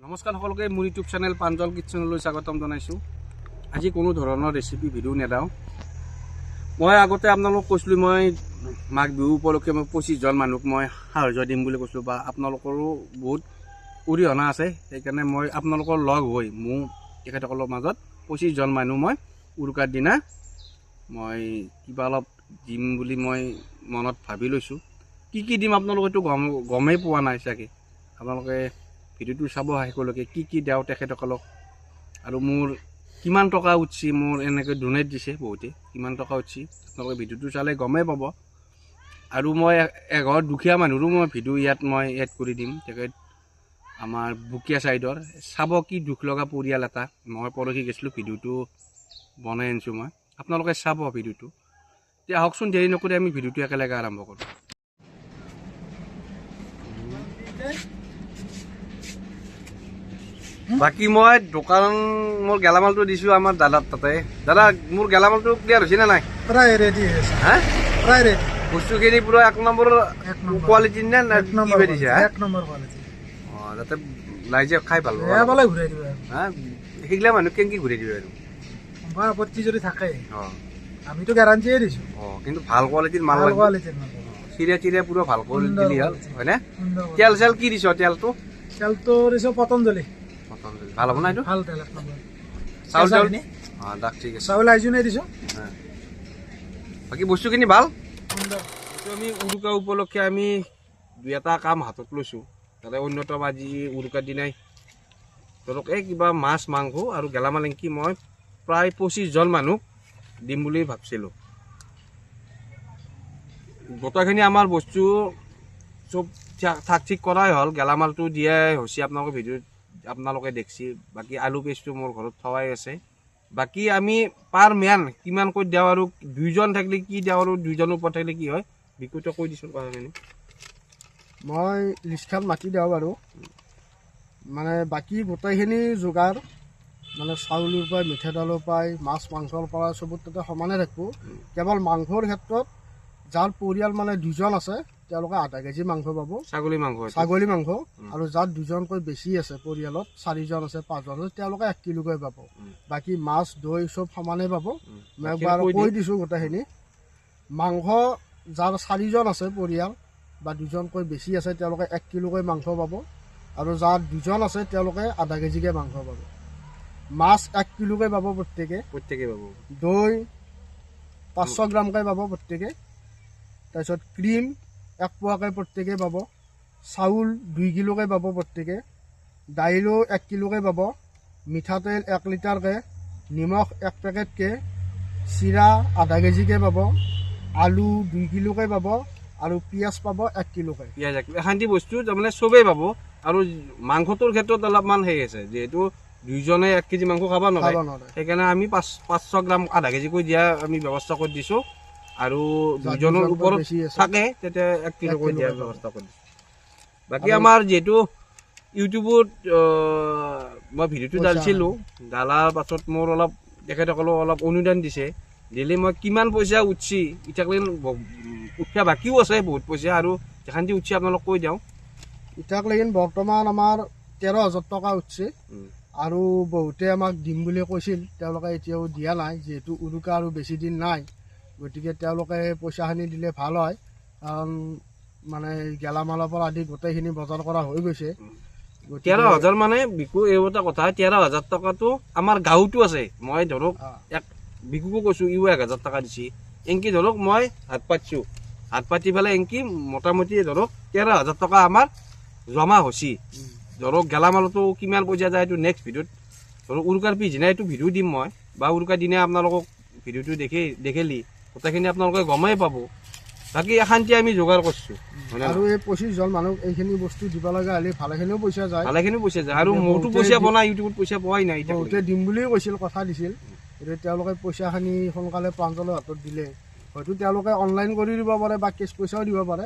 নমস্কাৰ সকলোকে মোৰ ইউটিউব চেনেল প্ৰাঞ্জল কিটচেনলৈ স্বাগতম জনাইছোঁ। আজি কোনো ধৰণৰ ৰেচিপি ভিডিঅ' নেদাওঁ। মই আগতে আপোনালোকক কৈছিলোঁ মই মাঘ বিহু উপলক্ষে মই 25জন মানুহক মই সাহায্য দিম বুলি কৈছিলোঁ বা আপোনালোকৰো বহুত অৰিহণা আছে, সেইকাৰণে মই আপোনালোকৰ লগ হৈ মোৰ তেখেতসকলৰ মাজত 25জন মানুহ মই উৰুকাৰ দিনা মই কিবা অলপ দিম বুলি মই মনত ভাবি লৈছোঁ। কি দিম আপোনালোকেতো গমেই পোৱা নাই চাগে। আপোনালোকে ভিডিঅ'টো চাব শেষলৈকে কি দিওঁ তেখেতসকলক, আৰু মোৰ কিমান টকা উঠছি, মোৰ এনেকৈ ডনেট দিছে বহুতে, কিমান টকা উঠছি আপোনালোকে ভিডিঅ'টো চালে গমেই পাব। আৰু মই এঘৰ দুখীয়া মানুহৰো মই ভিডিঅ' ইয়াত মই এড কৰি দিম। তেখেত আমাৰ বুকিয়া ছাইডৰ চাব কি দুখ লগা পৰিয়াল এটা, মই পৰহি গৈছিলোঁ ভিডিঅ'টো বনাই আনিছোঁ মই, আপোনালোকে চাব ভিডিঅ'টো। এতিয়া আহকচোন, দেৰি নকৰি আমি ভিডিঅ'টো একেলগে আৰম্ভ কৰোঁ। বাকী মই দোকান মোৰ গেলামালটো দিছোঁ আমাৰ দাদাৰ তাতে। দাদা, মোৰ গেলামালটো ক্লিয়াৰ হৈছে নে নাই? প্ৰায় ৰেডি হৈছে। হা, প্ৰায় ৰেডি। বস্তুখিনি পুৰা এক নম্বৰ কোৱালিটিৰ নে কিবা দিছে? এক নম্বৰ কোৱালিটি। অঁ, যাতে ৰাইজে খাই ভাল পাব। এবালে ঘূৰাই দিবা। হা, সেইগিলা মানুহ কেনেকৈ ঘূৰাই দিব আৰু? আমাৰ আপত্তি যদি থাকে অঁ, আমিতো গেৰাণ্টিয়ে দিছোঁ। অঁ, কিন্তু ভাল কোৱালিটিৰ মাল ভাল লাগিব। কোৱালিটিৰ মাল। চিৰা পুৰা ভাল কোৱালিটি দিলি হ'ল, হয়নে? সুন্দৰ। তেল চেল কি দিছ? তেলটো তেলটো দিছোঁ পতঞ্জলি। ভাল হ'ব না এইটো? ভাল তেল এক নম্বৰ। চাউল চাউল চাউল অঁ, দাক ঠিক আছে। চাউল আইজোনে দিছোঁ। বাকী বস্তুখিনি ভাল। সুন্দৰ। এইটো আমি উৰুকা উপলক্ষে আমি দুই এটা কাম হাতত লৈছোঁ। তাতে অন্যতম আজি উৰুকাৰ দিনাই ধৰক এই কিবা মাছ মাংস আৰু গেলামাল এংকি মই প্ৰায় 25জন মানুহক দিম বুলি ভাবিছিলোঁ। গোটেইখিনি আমাৰ বস্তু চব থাক ঠিক কৰাই হ'ল, গেলামালটো দিয়াই হৈছে, আপোনালোকে ভিডিঅ'ত আপোনালোকে দেখছি। বাকী আলু পেষ্টটো মোৰ ঘৰত থোৱাই আছে। বাকী আমি পাৰ মেন কিমানকৈ দিওঁ আৰু দুইজন থাকিলে কি দিওঁ আৰু দুইজনৰ ওপৰত থাকিলে কি হয়, বিকুতে কৈ দিছোঁ কথাখিনি। মই লিষ্টখন মাতি দিওঁ বাৰু, মানে বাকী গোটেইখিনি যোগাৰ মানে চাউলৰ পৰা মিঠাতেলৰ পৰা মাছ মাংসৰ পৰা চবত তাতে সমানে থাকিব। কেৱল মাংসৰ ক্ষেত্ৰত যাৰ পৰিয়াল মানে দুজন আছে তেওঁলোকে আধা কেজি মাংস পাব, ছাগলী মাংস। আৰু যাৰ দুজনকৈ বেছি আছে পৰিয়ালত, 4জন আছে 5জন আছে, তেওঁলোকে 1 কিলোকৈ পাব। বাকী মাছ দৈ চব সমানে পাব। মই একবাৰ কৈ দিছোঁ গোটেইখিনি। মাংস যাৰ 4জন আছে পৰিয়াল বা দুজনকৈ বেছি আছে তেওঁলোকে 1 কিলোকৈ মাংস পাব, আৰু যাৰ দুজন আছে তেওঁলোকে আধা কেজিকৈ মাংস পাব। মাছ 1 কিলোকৈ পাব প্ৰত্যেকে পাব। দৈ 500 গ্ৰামকৈ পাব প্ৰত্যেকে। তাৰপিছত ক্ৰীম 1 পোৱাকৈ প্ৰত্যেকে পাব। চাউল 2 কিলোকৈ পাব প্ৰত্যেকে। দাইলো 1 কিলোকৈ পাব। মিঠাতেল 1 লিটাৰকৈ, নিমখ 1 পেকেটকৈ, চিৰা আধা কেজিকৈ পাব, আলু 2 কিলোকৈ পাব, আৰু পিঁয়াজ পাব 1 কিলোকৈ। পিঁয়াজ এখান্তি বস্তু তাৰমানে চবেই পাব। আৰু মাংসটোৰ ক্ষেত্ৰত অলপমান হেৰি আছে, যিহেতু দুইজনে 1 কেজি মাংস খাব নোৱাৰে, সেইকাৰণে আমি 500 গ্ৰাম আধা কেজিকৈ দিয়া আমি ব্যৱস্থা কৰি দিছোঁ। আৰু দুজনৰ ওপৰত থাকে তেতিয়া 1 কিলোকৈ দিয়াৰ ব্যৱস্থা কৰি দিছোঁ। বাকী আমাৰ যিহেতু ইউটিউবত মই ভিডিঅ'টো ডালিছিলোঁ, ডালাৰ পাছত মোৰ অলপ তেখেতসকলেও অলপ অনুদান দিছে। দিলে মই কিমান পইচা উঠছি এতিয়ালৈ উঠা বাকীও আছে বহুত পইচা, আৰু যেখান্তি উঠছি আপোনালোক কৈ দিওঁ। এতিয়ালৈকে বৰ্তমান আমাৰ 13,000 টকা উঠছে। আৰু বহুতে আমাক দিম বুলি কৈছিল, তেওঁলোকে এতিয়াও দিয়া নাই, যিহেতু উৰুকা আৰু বেছি দিন নাই। গতিকে তেওঁলোকে পইচাখিনি দিলে ভাল হয়, কাৰণ মানে গেলামালৰ পৰা আদি গোটেইখিনি বজাৰ কৰা হৈ গৈছে। 13,000 মানে বিকু এই এটা কথা, 13,000 টকাটো আমাৰ গাঁৱতো আছে। মই ধৰক বিকুকো কৈছোঁ, ইও 1,000 টকা দিছে। এনকি ধৰক মই হাত পাতি পেলাই এনকি মোটামুটি ধৰক 13,000 টকা আমাৰ জমা হৈছে। ধৰক গেলামালতো কিমান পইচা যায় এইটো নেক্সট ভিডিঅ'ত, ধৰক উৰুকাৰ পিছদিনা এইটো ভিডিঅ' দিম মই, বা উৰুকাৰ দিনা আপোনালোকক ভিডিঅ'টো দেখিলি গোটেইখিনি আপোনালোকে গমেই পাব। বাকী এখান্তি আমি যোগাৰ কৰিছোঁ। আৰু এই 25জন মানুহক এইখিনি বস্তু দিব লগা হ'লে ভালেখিনিও পইচা যায়। আৰু মোৰতো পইচা বনাই ইউটিউবত পইচা পোৱাই নাই। বহুতে দিম বুলিও কৈছিল, কথা দিছিল। এতিয়া তেওঁলোকে পইচাখিনি সোনকালে প্ৰাঞ্জলৰ হাতত দিলে হয়তো তেওঁলোকে অনলাইন কৰি দিব পাৰে বা কেছ পইচাও দিব পাৰে।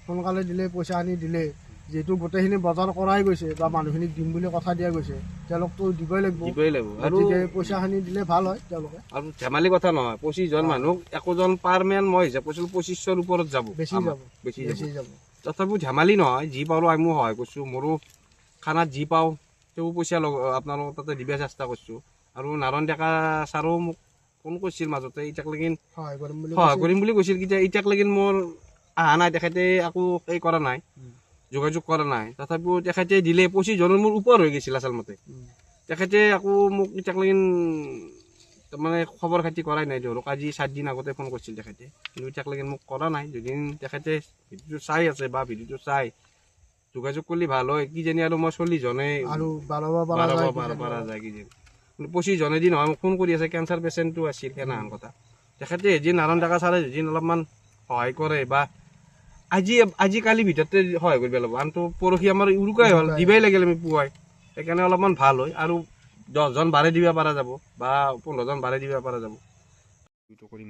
সোনকালে দিলে পইচাখিনি দিলে, যিহেতু গোটেইখিনি বজাৰ কৰাই গৈছে বা মানুহখিনিক দিম বুলি কথা দিয়া গৈছে, তেওঁলোকতো দিবই লাগিব। আৰু পইচাখিনি দিলে ভাল হয় তেওঁলোকে। আৰু ধেমালি কথা নহয়, 25জন মানুহ একোজন পাৰ মেন মই হিচাপ কৰিছিলোঁ 2500ৰ ওপৰত যাব, বেছি যাব। তথাপিও ধেমালি নহয়, যি পাৰোঁ আমি সহায় কৰিছোঁ। মোৰো খানাত যি পাওঁ তেওঁ পইচা আপোনালোকৰ তাতে দিবা চেষ্টা কৰিছোঁ আৰু নাৰায়ণ ডেকা ছাৰো মোক ফোন কৰিছিল মাজতে এতিয়ালৈকে সহায় কৰিম বুলি সহায় কৰিম বুলি কৈছিল কিন্তু এতিয়ালৈকে মোৰ অহা নাই তেখেতে একো এই কৰা নাই যোগাযোগ কৰা নাই তথাপিও তেখেতে দিলে 25 জনৰ মোৰ ওপৰ হৈ গৈছিল আচলমতে তেখেতে আকৌ মোক এতিয়ালৈকে তাৰমানে খবৰ খাতি কৰাই নাই ধৰক আজি 7 দিন আগতে ফোন কৰিছিল তেখেতে কিন্তু এতিয়ালৈকে মোক কৰা নাই যদি তেখেতে ভিডিঅ'টো চাই আছে বা ভিডিঅ'টো চাই যোগাযোগ কৰিলে ভাল হয় কিজানি আৰু মই 40 জনে আৰু বাঢ়াব পৰা যায় কিজানি 25 জনে দি নহয় মোক ফোন কৰি আছে কেঞ্চাৰ পেচেণ্টটো আছিল সেনাহান কথা তেখেতে যি নাৰায়ণ ডেকা ছাৰে যদি অলপমান সহায় কৰে বা আজিকালি ভিতৰতে সহায় কৰিব লাগিব আনটো পৰহি আমাৰ উৰুকাই হ'ল দিবই লাগিল আমি পুৱাই সেইকাৰণে অলপমান ভাল হয় আৰু 10 জন বাঢ়ি দিব পৰা যাব বা 15 জন বাঢ়ি দিব পৰা যাব কৰিম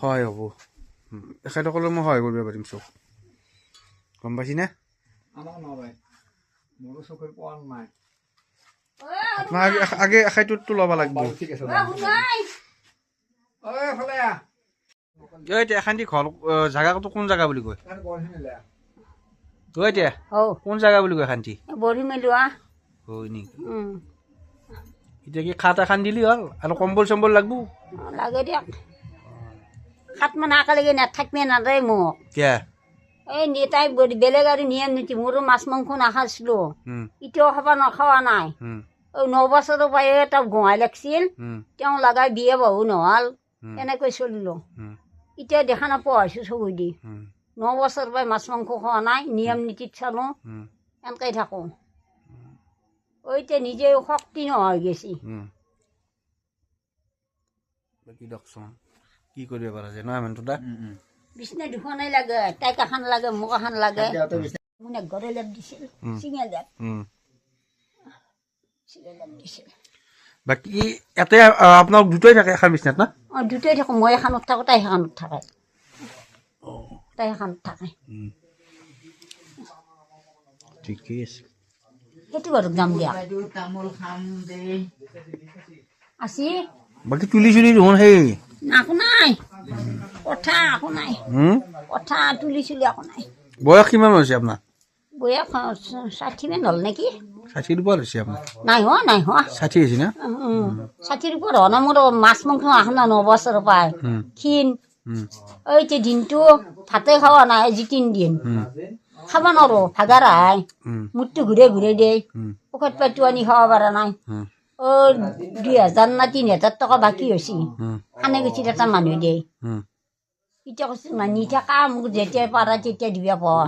হয় হ'ব তেখেতসকলে মই সহায় কৰিব পাৰিম চব গম পাইছিনে আপোনাৰ আগে এখাইটোতো ল'ব লাগিব এতিয়া এখান্তি ঘৰ জাগাটো কোন জাগা বুলি কয় এতিয়া কোন জাগা বুলি কয় এখান্তি বহি মেলোৱা হয় নেকি এতিয়া কি খাট এখন দিলি হ'ল আৰু কম্বল চম্বল লাগব লাগে দিয়ক খাট মানে একেলগে নাথাকিব নাযায় মোক কিয় এই নেতাই বেলেগ আৰু নিয়ম নীতি মোৰো মাছ মাংস নাখাইছিলো এতিয়াও খাব নাখাৱা নাই 9 বছৰৰ পৰাই এটা গোহাই লাগিছিল তেওঁ লগাই বিয়ে বহু নহ'ল এনেকৈ চলিলো এতিয়া দেখা নাপোৱা হৈছোঁ চকু দি 9 বছৰৰ পৰাই মাছ মাংস খোৱা নাই নিয়ম নীতিত চালোঁ এনেকৈ থাকোঁ এতিয়া নিজে শক্তি নোহোৱা হৈ গৈছে কি কৰিব পৰা যায় নহয় মানুহটো দা বিচনা দুখনেই লাগে তাইক এখন লাগে মোক এখন লাগে মোক ঘৰে লেপ দিছিল চিঙা লেপ দিছিল বাকী ইয়াতে আপোনাক দুটাই থাকে এখন বিচনাত না অঁ দুটাই থাকোঁ মই এখনত থাকোঁ তাই এখনত থাকে তাই এখনত থাকে ঠিকেই আছে সেইটো ঘৰত যাম দিয়া আছে বাকী তুলি চুলি দেখোন সেই একো নাই কথা একো নাই কথা তুলি চুলি একো নাই বয়স কিমান হৈছে আপোনাৰ বয়স 60 মান হ'ল নেকি 60ৰ ওপৰত হৈছে আপোনাৰ নাই হোৱা 60 হৈছে না 60ৰ ওপৰত হোৱা নাই মোৰ মাছ মাংস এখন 9 বছৰৰ পৰাই ক্ষীণ এতিয়া দিনটো ভাতে খোৱা নাই আজি 3 দিন খাব নোৱাৰোঁ ভাগাৰ আহে মূৰটো ঘূৰে ঘূৰে দিয়ে ঔষধ পাতিও আনি খাব পৰা নাই 2000 না 3000 টকা বাকী হৈছে খানে গৈছিল এটা মানুহ দিয়ে এতিয়া কৈছো নি থাকা মোক যেতিয়া পাৰা তেতিয়া দিবা পোৱা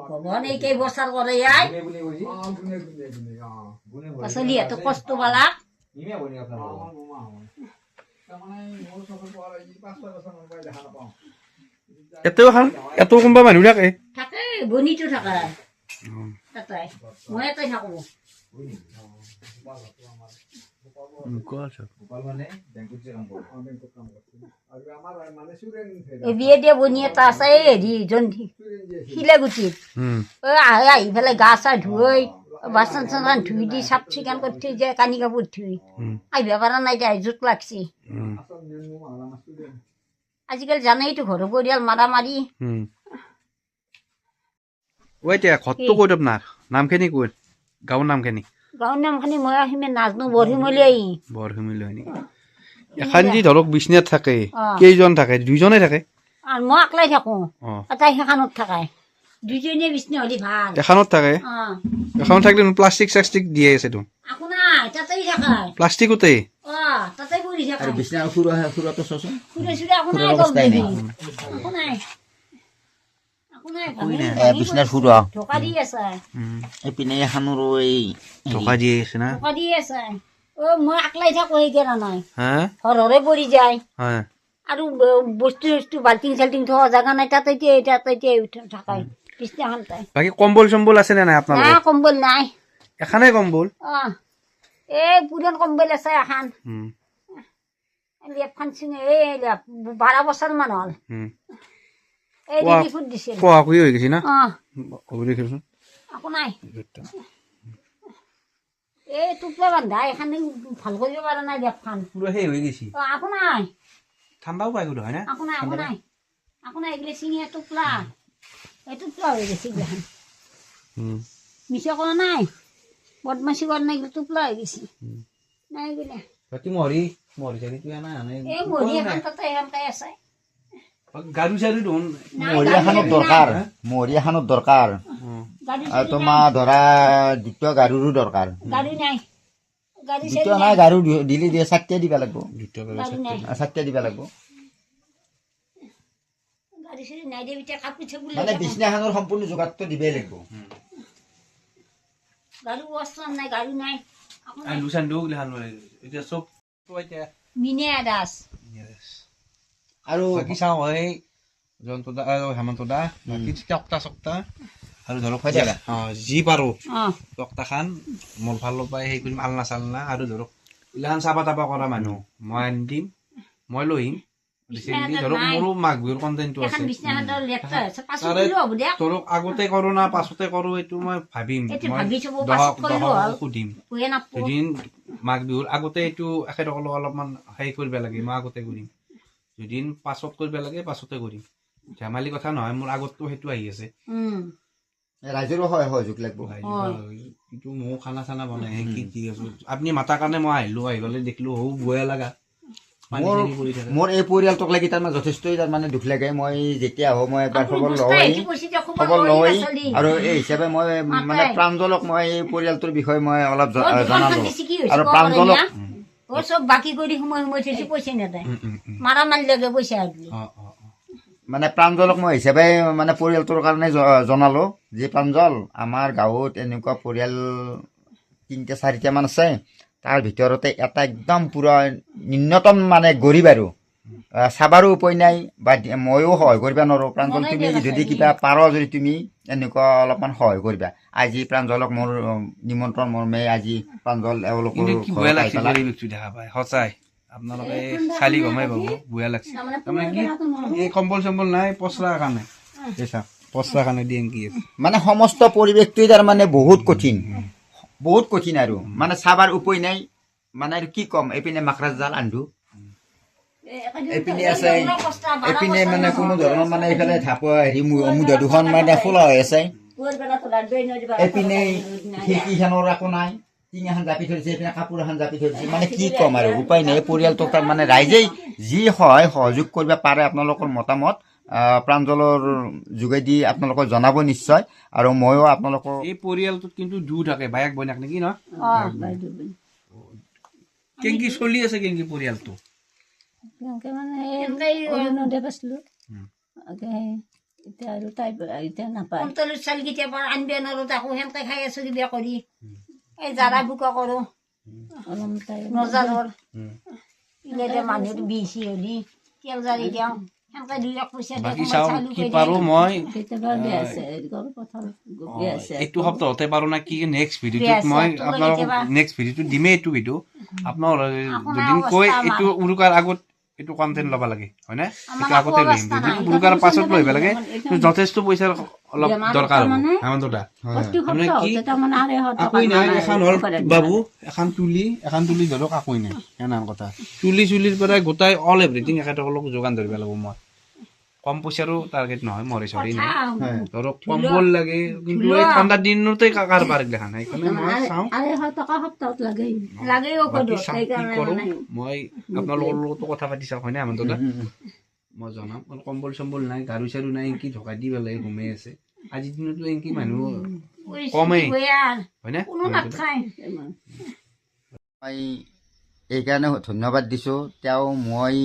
ভগৱানে কেইবছৰ কৰে পাচলিহঁতো কষ্ট পালা এটাও কোনোবা মানুহ থাকে থাকে বনিটো থাকে তাতে মই এটাই থাকো বিয়ে দিয়া বনি এটা আছে হেৰি শিলাগুটিত আহি পেলাই গা চা ধুই বাচন চাচন ধুই দি চাফ চিকুণ কৰি থৈ যায় কানি কাপোৰ ধুই আহিব পৰা নাই এতিয়া জোত লাগছি আজিকালি জানেইতো ঘৰৰ পৰিয়াল মাৰা মাৰি এতিয়া ঘৰটো ক'ত আপোনাৰ নামখিনি ক'ত গাঁৱৰ নামখিনি গাঁৱৰ নামখিনি মই সিমান নাজানো বৰশিমলি হয় নেকি এখন যি ধৰক বিচনাত থাকে কেইজন থাকে দুইজনে থাকে আৰু মই অকলাই থাকো তাই সেইখনত থাকে দুইজনীয়ে বিচনা হ'লে ভাল এখনত থাকে এখন থাকিলে প্লাষ্টিক চাষ্টিক দিয়ে আছে তো একো নাই তাতেই থাকে প্লাষ্টিকতে তাতে পৰি থাকে আৰু বিছনাৰ খুৰাটো চোৱাচোন খুৰে চুৰে একো নাই একো নাই বিছনাৰ খুৰা ঢকা দি আছে এইপিনে এখনৰো এই টকা দিয়ে আছে না ঢকা দি আছে মই অকলাই থাকো সেইকাৰণে নাই হা ঘৰৰে পৰি যায় হয় আৰু বস্তু চস্তু বাল্টিং চাল্টিং থোৱা জেগা নাই তাতে থাকাই বিছনাখন তাই বাকী কম্বল চম্বল আছে নে নাই আপোনাৰ নাই কম্বল নাই এখানে কম্বল এই পুৰণ কম্বল আছে এখন লেপখন চিঙে এই 12 বছৰ মান হ'ল এই দিদি ফুট দিছিল কোৱা হৈ গৈছে না দেখিছোন একো নাই এই টুপলা বান্ধা এখানে ভাল কৰিব পৰা নাই লেপখন পুরো সেই হৈ গৈছে একো নাই ঠাণ্ডাও পাই গ'লো হয় না একো নাই এগুলো চিঙি টোপলা এই টোপলা হয়ে গেছে এগুলো মিছা কৰা নাই বদমাছি কৰা নাই এগুলো টোপলা হয়ে গেছে নাই এগুলো বাকী মৰি চাৰি তুই আনা এই মৰি এখন তাতে এখানকাই আছে গাড়ু চাড়ু দেখোন মৰি এখনত দৰকাৰ মৰি এখনত দৰকাৰ গাড়ী আৰু তোমাৰ ধৰা দ্বিতীয় গাড়ীৰো দৰকাৰ গাড়ী নাই গাড়ী দ্বিতীয় নাই গাড়ী দিলে দিয়ে চাৰিটা দিবা লাগিব গাড়ী নাই চাৰিটা দিবা লাগিব গাড়ী চাড়ী নাই দিয়ে এতিয়া কাপোৰ চাপোৰ মানে বিছনাখনৰ সম্পূৰ্ণ যোগাৰটো দিবই লাগিব গাড়ী বস্ত্ৰ নাই গাড়ী নাই একো নাই। আলু চান্দু গিলাখান এতিয়া চব এতিয়া মিনে দাস আৰু বাকী চাওঁ এই জয়ন্ত দা হেমন্ত দা বাকী টক্তা চক্তা আৰু ধৰক যি পাৰোঁ টক্তা খান মোৰ ফালৰ পৰাই সেই কৰিম আলনা চালনা আৰু ধৰক এইগিলাখান চাবা তাবা কৰা মানুহ মই আনি দিম মই লৈ আহিম ধৰক মোৰো মাঘ বিহুৰ কণ্টেণ্টটো আছে এখন বিছনাখনৰ লেপটা আছে পাছত তাৰে দিলো হ'ব দে ধৰক আগতে কৰোঁ না পাছতে কৰোঁ এইটো মই ভাবিম এইটো মই ভাবি চাব, পাছত কৰিলো হ'ল। সুধিম শুয়ে নাপাব এদিন মাঘ বিহুৰ আগতে এইটো এখেতসকলক অলপমান হেৰি কৰিব লাগে মই আগতে কৰিম দুদিন পাছত কৰিব লাগে পাছতে কৰিম ধেমালি কথা নহয় মোৰ আগততো সেইটো আহি আছে ৰাইজৰো সহযোগ লাগিব কিন্তু ময়ো খানা চানা বনাই কি আছো আপুনি মাতাৰ কাৰণে মই আহিলো আহি গ'লে দেখিলো হৌ বয়া লগা পানী মোৰ চানী পৰি থাকে মোৰ এই পৰিয়ালটোক লাগি তাৰমানে যথেষ্টই তাৰমানে দুখ লাগে মই যেতিয়া আহোঁ মই এবাৰ খবৰ লওঁ আৰু এই হিচাপে মই মানে প্ৰাঞ্জলক মই এই পৰিয়ালটোৰ বিষয়ে মই অলপ জনালো আৰু প্ৰাঞ্জলক চব বাকী কৰি সময় থৈছো পইচা নেদে মাৰা মাৰি লাগে পইচা দিলে মানে প্ৰাঞ্জলক মই হিচাপে মানে পৰিয়ালটোৰ কাৰণে জনালো যে প্ৰাঞ্জল আমাৰ গাঁৱত এনেকুৱা পৰিয়াল 3-4টা মান আছে তাৰ ভিতৰতে এটা একদম পুৰা ন্যূনতম মানে গৰীব আৰু চাবাৰো উপায় নাই বা ময়ো সহায় কৰিব নোৱাৰোঁ প্ৰাঞ্জল তুমি যদি কিবা পাৰ যদি তুমি এনেকুৱা অলপমান সহায় কৰিবা আজি প্ৰাঞ্জলক মোৰ নিমন্ত্ৰণ মৰ্মে আজি প্ৰাঞ্জল এওঁলোকৰ কি বয়া লাগছে পৰিৱেশটো দেখা পায় সঁচাই আপোনালোকে চালি গমাই পাব বয়া লাগছে তাৰমানে কি এই কম্বল চম্বল নাই পচৰা কাৰণে পচৰা কাৰণে দিয়ে কি মানে সমস্ত পৰিৱেশটোৱে তাৰমানে বহুত কঠিন আৰু মানে চাবাৰ উপায় নাই মানে আৰু কি ক'ম এইপিনে মাকৰাজ জাল আন্ধু এইপিনে আছে এইপিনে মানে কোনো ধৰণৰ মানে এইফালে হেৰি মুধা দুখন মানে খোলা হৈ আছে এইপিনে খিৰিকীখনৰ একো নাই টিং এখন জাপি থৈছে এইপিনে কাপোৰ এখন জাপি থৈছে মানে কি ক'ম আৰু উপায় নাই পৰিয়ালটোক তাৰ মানে ৰাইজেই যি সহযোগ কৰিব পাৰে আপোনালোকৰ মতামত প্ৰাঞ্জলৰ যোগেদি আপোনালোকক জনাব নিশ্চয় আৰু ময়ো আপোনালোকৰ এই পৰিয়ালটোত কিন্তু দূৰ থাকে বায়েক বইনাক নেকি ন কেংকি চলি আছে কেংকি পৰিয়ালটো অৰুণোদয় পাইছিলো এতিয়া আৰু তাই এতিয়া নাপায় অন্তলৰ চাল কেতিয়াবা আনব নোৱাৰো তাকো সেনেকে খাই আছো কিবা কৰি এই জাৰা বুকা কৰো নজাৰৰ ইলে মানুহৰ বিচি হলি তেল জাৰি দিওঁ সেনেকে 2 পইচা বাকী চাওঁ কি পাৰোঁ মই এইটো সপ্তাহতে পাৰোঁ না কি নেক্সট ভিডিঅ'টোত মই আপোনালোকক নেক্সট ভিডিঅ'টো দিমেই এইটো ভিডিঅ' আপোনালোকে দুদিন কৈ এইটো উৰুকাৰ আগত এইটো কণ্টেণ্ট ল'ব লাগে হয় না এইটো আগতে লৈ আহিম যদি উৰুকাৰ পাছত লৈ আহিব লাগে যথেষ্ট পইচাৰ অলপ দৰকাৰ হ'ব হেমন্ত দা তাৰমানে কি একোই নাই এখন হ'ল বাবু এখন তুলি ধৰক একোই নাই এনাৰ কথা চুলিৰ পৰা গোটাই অল এভৰিথিং এখেতসকলক যোগান ধৰিব লাগিব মই কম পইচাৰো টাৰ্গেট নহয় মৰি চৰি নাই ধৰক কম্বল লাগে কিন্তু এই ঠাণ্ডা দিনতে কাৰবাৰ দেখা নাই সেইকাৰণে মই চাওঁ কি কৰোঁ মই আপোনালোকৰ লগতো কথা পাতি চাওঁ হয় নে হেমন্ত দা মই জনাম কম্বল চম্বল নাই গাৰু চাৰু নাই এংকি ঢকা দি পেলাই ঘুমাই আছে আজিৰ দিনতো এংকি মানুহ কমেই হয় নে মই এইকাৰণে ধন্যবাদ দিছোঁ তেওঁ মই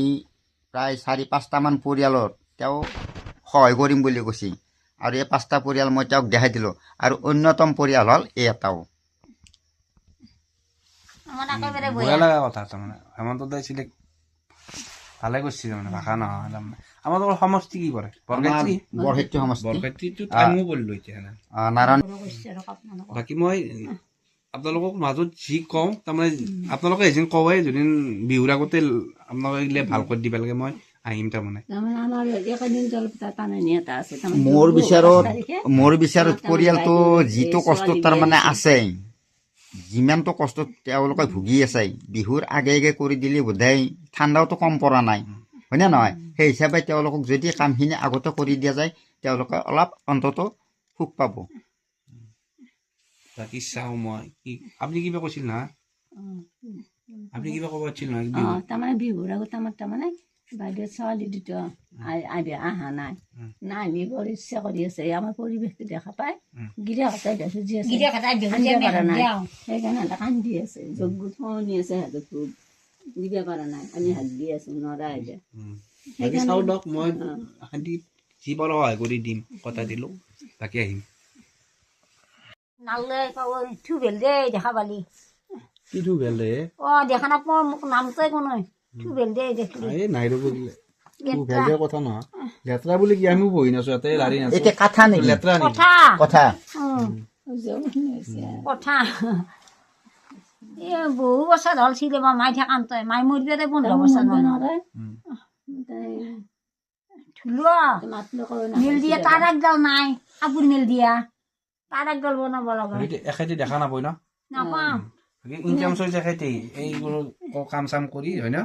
প্ৰায় 4-5টামান পৰিয়ালত তেওঁ সহায় কৰিম বুলি কৈছে আৰু এই 5টা পৰিয়াল মই তেওঁক দেখাই দিলোঁ আৰু অন্যতম পৰিয়াল হ'ল এই এটাও বেয়া লগা কথা তাৰমানে হেমন্ত দাই চিলেক্ট ভালে কৰিছে তাৰমানে ভাষা নহয় তাৰমানে আমালোকৰ সমষ্টি কি কৰে বৰক্ষেত্ৰী সমষ্টি বৰক্ষেত্ৰীটোত আমিও পৰিলোঁ এতিয়া নাৰায়ণ বাকী মই আপোনালোকক মাজত যি কওঁ তাৰমানে আপোনালোকে এদিন কওঁৱে যদি বিহুৰ আগতে আপোনালোকে এইগিলা ভাল কৰি দিব লাগে মই আহিম তাৰমানে মোৰ বিচাৰত পৰিয়ালটো যিটো কষ্টত তাৰমানে আছে যিমানটো কষ্টত তেওঁলোকে ভুগি আছে বিহুৰ আগে আগে কৰি দিলে বোধহয় ঠাণ্ডাওতো কম পৰা নাই হয়নে নহয় সেই হিচাপে তেওঁলোকক যদি কামখিনি আগতে কৰি দিয়া যায় তেওঁলোকে অলপ অন্তত সুখ পাব বাকী চাওঁ মই কি আপুনি কিবা কৈছিল না আপুনি কিবা ক'ব পাৰিছিল নহয় তাৰমানে বিহুৰ আগত আমাৰ তাৰমানে বাইদেউ ছোৱালী দুটা অহা নাই নাহিব বৰ ইচ্ছা কৰি আছে আমাৰ পৰিৱেশটো দেখা পাই গিৰা কটাই খুজি আছে সেইকাৰণে কান্দি আছে যজ্ঞ শুনি আছে সিহঁতে খুব দিব পৰা নাই আমি হাগি আছো নৰা এতিয়া বাকী চাওঁ দিয়ক মই শান্তি যি পাৰোঁ সহায় কৰি দিম কথা দিলোঁ বাকী আহিম নালে থুবেল দে দেখা পালি কিটো ভাল দে দেখা নাপাওঁ মোক নামটোৱে কোনো থুবেল দে দেখলি এই নাই ৰ'ব ভাল দিয়া কথা নহয় লেতেৰা বুলি কি আমিও বহি নাছো ইয়াতে লাৰি নাছো এতিয়া কথা নেকি লেতেৰা নেকি কথা কথা কথা বহু বছৰ হ'ল চিলেবা মাই থাকান তই মাই মোৰ বিয়াতে 15 বছৰ ধুলোৱা মিল দিয়া তাৰ একডাল নাই কাপোৰ মিল দিয়া তাৰ একডাল বনাব লগা এখেতে দেখা নাপায় ন নাপাওঁ ইনকাম চলি এখেতে এইবোৰ কাম চাম কৰি হয় ন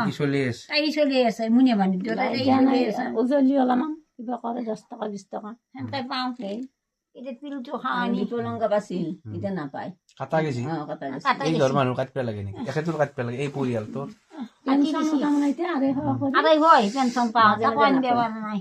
কি চলি আছে তাই চলি আছে মুনিয়া বান্ধি চলি আছে উজলি অলপমান কিবা কৰে 10 টকা 20 টকা সেনেকৈ পাওঁ এতিয়া পিলটো খাওঁনি পলংগা পাছিল এতিয়া নাপায় কাটা গৈছে কটা এই ঘৰ মানুহ কাটিব লাগে নেকি এখেতৰ কাটিব লাগে এই পৰিয়ালটোৰ আৰু হয় পেঞ্চন পাওঁ একো আনিব পৰা নাই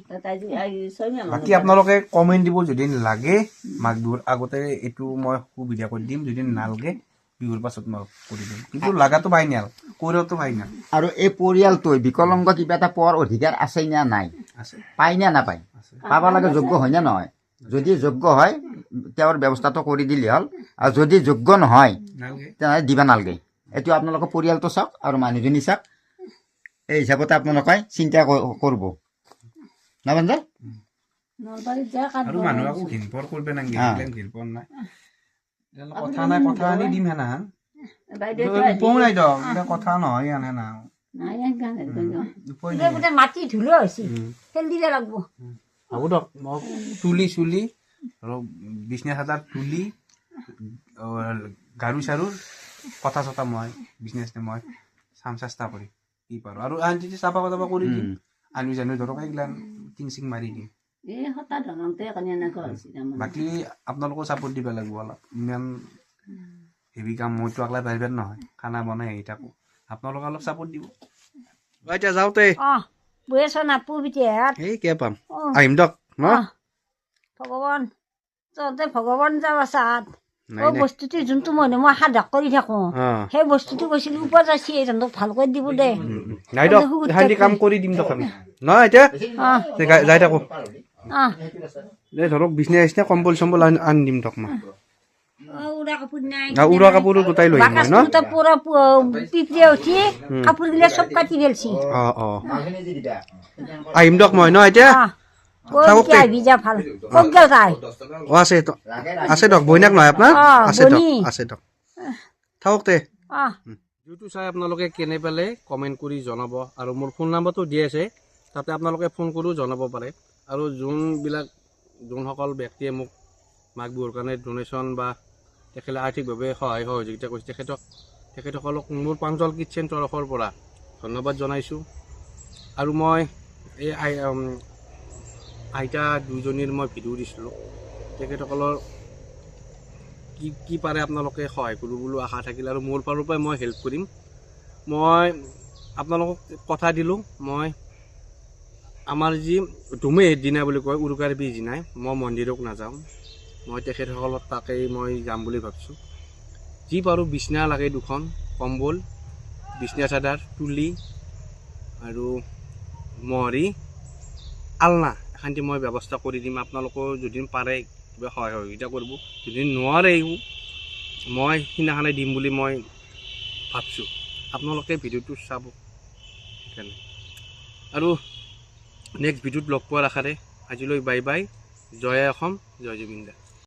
বাকী আপোনালোকে কমেণ্ট দিব যদি লাগে মাঘ বিহুৰ আগতে এইটো মই সুবিধা কৰি দিম যদি নালাগে বিহুৰ পাছত মই কৰি দিম কিন্তু লাগাটো ফাইনেল কৰিলেতো ফাইনেল আৰু এই পৰিয়ালটোৱে বিকলাংগ কিবা এটা পোৱাৰ অধিকাৰ আছে নে নাই আছে পায় নে নাপায় পাব লাগে যোগ্য হয় নে নহয় যদি যোগ্য হয় তেওঁৰ ব্যৱস্থাটো কৰি দিলে হ'ল আৰু যদি যোগ্য নহয় নালাগে তেনেহ'লে দিবা নালাগে এইটো আপোনালোকৰ পৰিয়ালটো চাওক আৰু মানুহজনী চাওক এই হিচাপতে আপোনালোকে চিন্তা কৰিব নাবান্ধা নলবাৰীত যায় কাট আৰু মানুহ আকৌ ঘিনপৰ কৰিব নালাগে ঘিনপৰ নাই কথা নাই কথা আনি দিম হেনাহান উপায় নাই দিয়ক এতিয়া কথা নহয় আনে না উপায় নাই গোটেই মাটি ধুলো হৈছে তেল দিব লাগিব হ'ব দিয়ক মই তুলি চুলি আৰু বিছনা চাদৰ তুলি গাৰু চাৰুৰ কথা চথা মই বিজনেছ মই চাম চেষ্টা কৰিম কি পাৰোঁ আৰু আন যদি চাফা তাফা কৰি দিম আনি জানো ধৰক এইগিলা টিং চিং মাৰি দিম এই হঠাৎ ধৰণতে এনেকুৱা হৈছে বাকী আপোনালোকেও ছাপোৰ্ট দিব লাগিব অলপ ইমান হেভি কাম মইতো আকলাই পাৰিব নহয় খানা বনাই আহি থাকোঁ আপোনালোকে অলপ ছাপোৰ্ট দিব এতিয়া যাওঁতে বৈ আছ নাপো বিটিয়াত এই কিয় পাম আহিম দিয়ক ন ভগৱান তহঁতে ভগৱান যাব চাত নাই অ বস্তুটো যোনটো মানুহ মই সাধক কৰি থাকো সেই বস্তুটো কৈছিলো উপজাইছি তহঁতক ভালকৈ দিব দে নাই দিয়ক শান্তি কাম কৰি দিম দিয়ক আমি নহয় এতিয়া যাই থাকোঁ এই ধৰক বিছনা চিছনা কম্বল চম্বল আনি দিম দিয়ক মই উৰা কাপোৰ নাই উৰা কাপোৰ গোটাই লৈ আহিম মই ন পুৰা পিপৰিয়া উঠি কাপোৰ গিলা চব কাটি পেলছি আহিম দিয়ক মই ন এতিয়া আহিবি যা ভাল ক'ত গেল তাই আছে আছে দিয়ক বইনাক নহয় আপোনাৰ আছে দিয়ক আছে দিয়ক থাকক তে ভিডিঅ'টো চাই আপোনালোকে কেনে পালে কমেণ্ট কৰি জনাব আৰু মোৰ ফোন নাম্বাৰটো দি আছে তাতে আপোনালোকে ফোন কৰিও জনাব পাৰে আৰু যোনসকল ব্যক্তিয়ে মোক মাঘ বিহুৰ কাৰণে ডনেশ্যন বা তেখেতে আৰ্থিকভাৱে সহায় সহযোগিতা কৰিছে তেখেতসকলক মোৰ প্ৰাঞ্জল কিটচেন তৰফৰ পৰা ধন্যবাদ জনাইছোঁ আৰু মই এই আইতা দুজনীৰ মই ভিডিঅ' দিছিলোঁ তেখেতসকলৰ কি পাৰে আপোনালোকে সহায় কৰোঁ বুলি আশা থাকিল আৰু মোৰ ফালৰ পৰাই মই হেল্প কৰিম মই আপোনালোকক কথা দিলোঁ মই আমাৰ যি ধুমে দিনা বুলি কয় উৰুকাৰ পিছদিনাই মই মন্দিৰক নাযাওঁ মই তেখেতসকলত তাকেই মই যাম বুলি ভাবিছোঁ যি পাৰোঁ বিছনা লাগে দুখন কম্বল বিছনা চাদৰ তুলি আৰু মহৰি আলনা এখান্তি মই ব্যৱস্থা কৰি দিম আপোনালোকেও যদি পাৰে কিবা সহায় সহযোগিতা কৰিব যদি নোৱাৰেও মই সিদিনাখনে দিম বুলি মই ভাবিছোঁ আপোনালোকে ভিডিঅ'টো চাব সেইকাৰণে আৰু নেক্সট ভিডিঅ'ত লগ পোৱাৰ আশাৰে আজিলৈ বাই বাই জয় অসম জয় জুবিন দা।